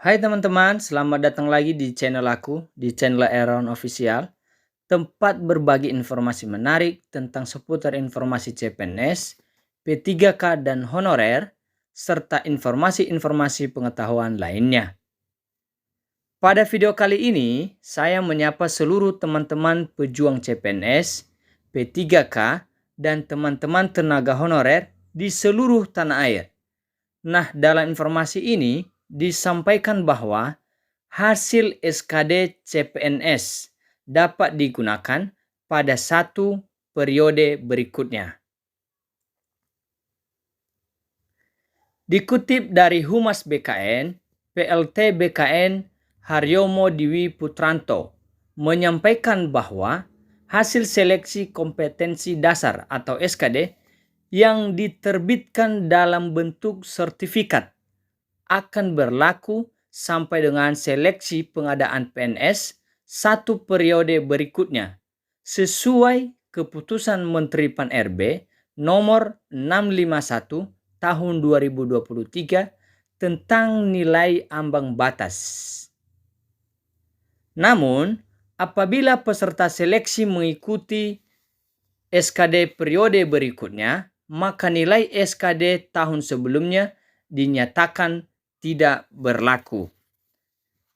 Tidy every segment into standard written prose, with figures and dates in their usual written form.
Hai teman-teman, selamat datang lagi di channel aku, di channel Aaron Official, tempat berbagi informasi menarik tentang seputar informasi CPNS, P3K dan honorer, serta informasi-informasi pengetahuan lainnya. Pada video kali ini, saya menyapa seluruh teman-teman pejuang CPNS, P3K, dan teman-teman tenaga honorer di seluruh tanah air. Nah, dalam informasi ini disampaikan bahwa hasil SKD CPNS dapat digunakan pada satu periode berikutnya. Dikutip dari Humas BKN, PLT BKN Haryomo Dwi Putranto menyampaikan bahwa hasil seleksi kompetensi dasar atau SKD yang diterbitkan dalam bentuk sertifikat akan berlaku sampai dengan seleksi pengadaan PNS satu periode berikutnya sesuai keputusan Menteri Pan-RB nomor 651 tahun 2023 tentang nilai ambang batas. Namun, apabila peserta seleksi mengikuti SKD periode berikutnya, maka nilai SKD tahun sebelumnya dinyatakan tidak berlaku.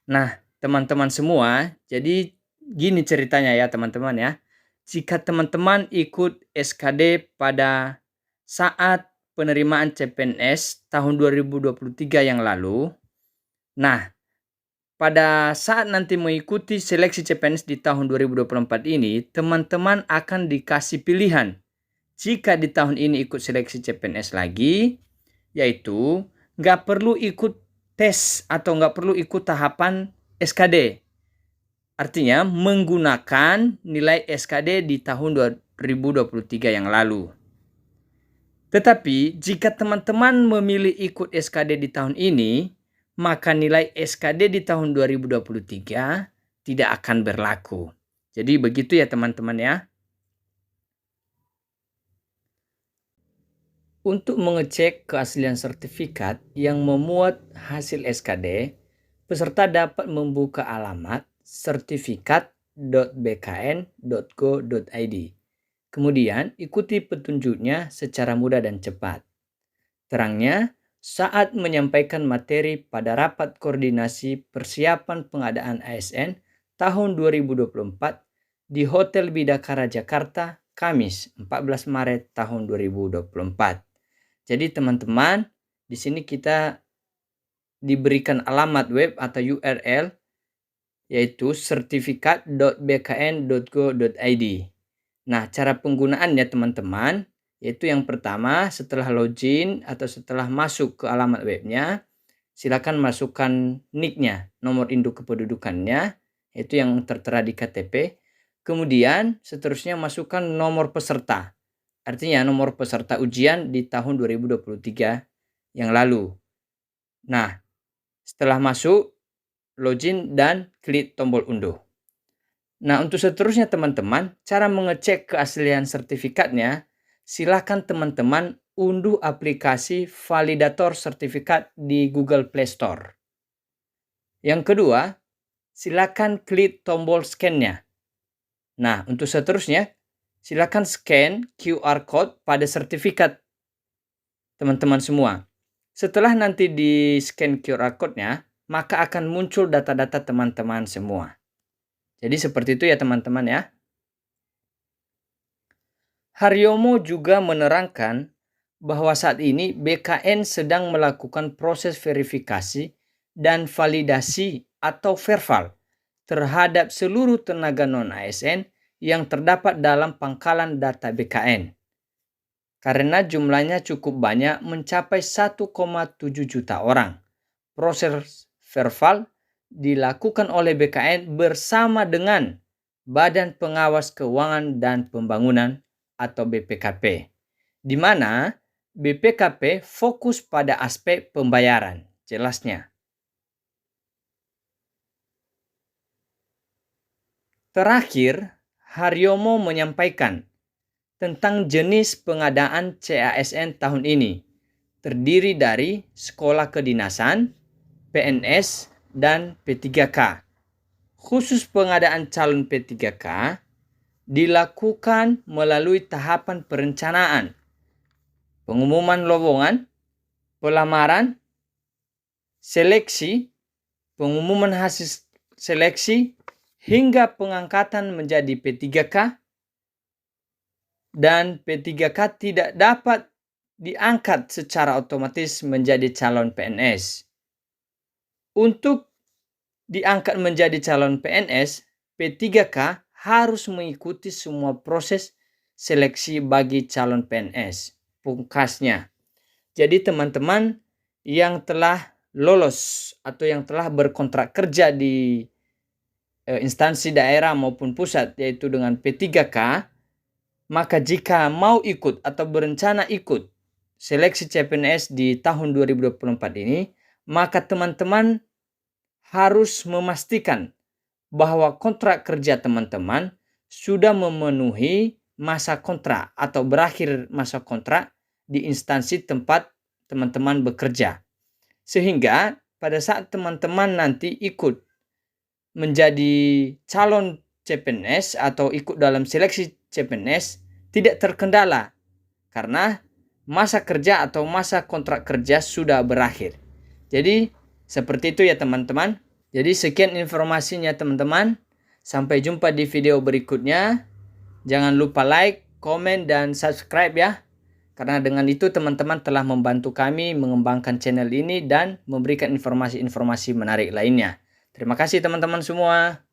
Nah, teman-teman semua, jadi gini ceritanya ya teman-teman ya. Jika teman-teman ikut SKD pada saat penerimaan CPNS tahun 2023 yang lalu, nah, pada saat nanti mengikuti seleksi CPNS di tahun 2024 ini, teman-teman akan dikasih pilihan. Jika di tahun ini ikut seleksi CPNS lagi, yaitu nggak perlu ikut tes atau nggak perlu ikut tahapan SKD. Artinya menggunakan nilai SKD di tahun 2023 yang lalu. Tetapi jika teman-teman memilih ikut SKD di tahun ini, maka nilai SKD di tahun 2023 tidak akan berlaku. Jadi begitu ya teman-teman ya. Untuk mengecek keaslian sertifikat yang memuat hasil SKD, peserta dapat membuka alamat sertifikat.bkn.go.id. Kemudian ikuti petunjuknya secara mudah dan cepat. Terangnya, saat menyampaikan materi pada rapat koordinasi persiapan pengadaan ASN tahun 2024 di Hotel Bidakara Jakarta, Kamis 14 Maret tahun 2024. Jadi teman-teman, di sini kita diberikan alamat web atau URL yaitu sertifikat.bkn.go.id. Nah, cara penggunaannya teman-teman, yaitu yang pertama setelah login atau setelah masuk ke alamat webnya, silakan masukkan nicknya, nomor induk kependudukannya, yaitu yang tertera di KTP. Kemudian seterusnya masukkan nomor peserta, artinya nomor peserta ujian di tahun 2023 yang lalu. Nah, setelah masuk, login dan klik tombol unduh. Nah, untuk seterusnya teman-teman, cara mengecek keaslian sertifikatnya, silakan teman-teman unduh aplikasi validator sertifikat di Google Play Store. Yang kedua, silakan klik tombol scan-nya. Nah, untuk seterusnya, silakan scan QR code pada sertifikat teman-teman semua. Setelah nanti di scan QR code-nya, maka akan muncul data-data teman-teman semua. Jadi seperti itu ya teman-teman ya. Haryomo juga menerangkan bahwa saat ini BKN sedang melakukan proses verifikasi dan validasi atau verval terhadap seluruh tenaga non-ASN yang terdapat dalam pangkalan data BKN. Karena jumlahnya cukup banyak mencapai 1,7 juta orang. Proses verval dilakukan oleh BKN bersama dengan Badan Pengawas Keuangan dan Pembangunan atau BPKP, di mana BPKP fokus pada aspek pembayaran, jelasnya. Terakhir, Haryomo menyampaikan tentang jenis pengadaan CASN tahun ini, terdiri dari sekolah kedinasan, PNS, dan P3K. Khusus pengadaan calon P3K dilakukan melalui tahapan perencanaan, pengumuman lowongan, pelamaran, seleksi, pengumuman hasil seleksi, hingga pengangkatan menjadi P3K, dan P3K tidak dapat diangkat secara otomatis menjadi calon PNS. Untuk diangkat menjadi calon PNS, P3K harus mengikuti semua proses seleksi bagi calon PNS. Pungkasnya. Jadi teman-teman yang telah lolos atau yang telah berkontrak kerja di instansi daerah maupun pusat, yaitu dengan P3K, maka jika mau ikut atau berencana ikut seleksi CPNS di tahun 2024 ini, maka teman-teman harus memastikan bahwa kontrak kerja teman-teman sudah memenuhi masa kontrak atau berakhir masa kontrak di instansi tempat teman-teman bekerja. Sehingga pada saat teman-teman nanti ikut menjadi calon CPNS atau ikut dalam seleksi CPNS tidak terkendala karena masa kerja atau masa kontrak kerja sudah berakhir. Jadi seperti itu ya teman-teman. Jadi sekian informasinya teman-teman. Sampai jumpa di video berikutnya. Jangan lupa like, komen, dan subscribe ya. Karena dengan itu teman-teman telah membantu kami mengembangkan channel ini dan memberikan informasi-informasi menarik lainnya. Terima kasih teman-teman semua.